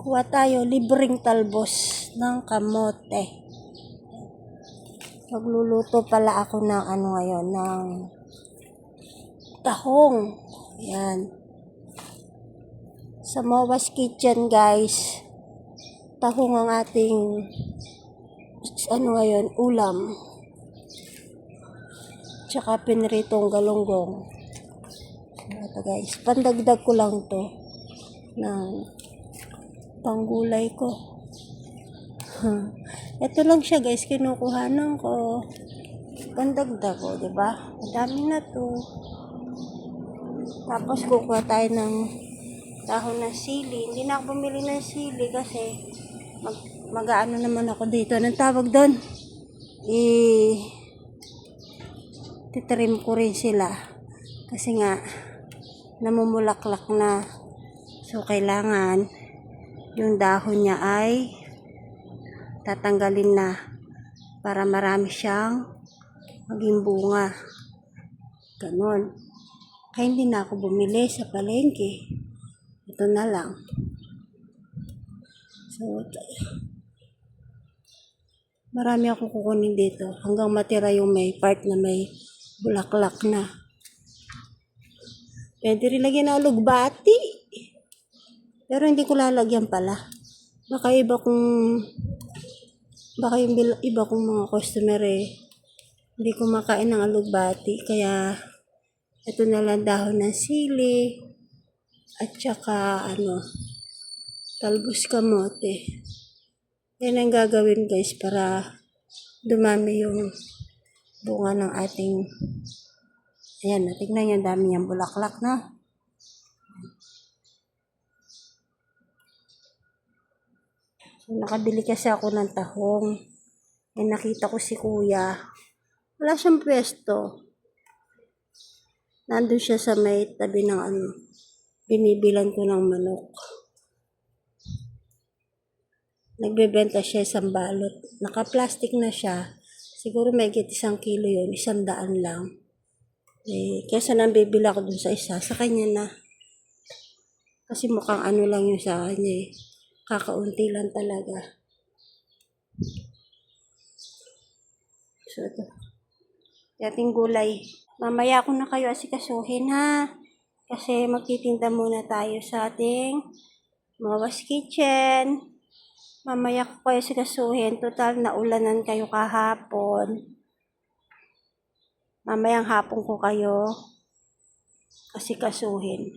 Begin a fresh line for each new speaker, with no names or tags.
Kuha tayo libreng talbos ng kamote. Magluluto pala ako ng ngayon, ng tahong. Yan. Sa Mowa's Kitchen, guys. Tahong ang ating ngayon, ulam. Tsaka pinritong galunggong. Ito guys, pandagdag ko lang to ng panggulay ko. Ito lang siya guys, kinukuhanan ko. Pandagdag ko, diba? Madami na to. Tapos kukuha tayo ng dahon ng sili. Hindi na ako bumili ng sili kasi mag-aano naman ako dito. Anong tawag doon? Titrim ko rin sila. Kasi nga, namumulaklak na. So, kailangan yung dahon niya ay tatanggalin na para marami siyang maging bunga. Ganon. Kaya hindi na ako bumili sa palengke. Ito na lang. So, marami akong kukunin dito hanggang matira yung may part na may bulaklak na. Pwede rin lagyan ng alugbati. Pero hindi ko lalagyan pala. Baka yung iba kong mga customer hindi ko makain ng alugbati. Kaya ito na lang dahon ng sili at saka talbos kamote. Yan ang gagawin guys para dumami yung bunga ng ating ayan, tignan yung dami niyang bulaklak na. So, nakabili kasi ako ng tahong. Nakita ko si kuya. Wala siyang pwesto. Nandun siya sa may tabi ng binibilan ko ng manok. Nagbebenta siya isang balot. Naka-plastic na siya. Siguro may 1 kilo yun. 100 lang. Kesa nang bibili ako dun sa isa. Sa kanya na. Kasi mukhang lang yung sa kanya kakaunti lang talaga. So, ito. Yating gulay. Mamaya ako na kayo asikasuhin ha. Kasi magtitinda muna tayo sa ating Mowa's Kitchen. Mamaya ko kayo asikasuhin. Total naulanan kayo kahapon. Mamayang hapon ko kayo asikasuhin.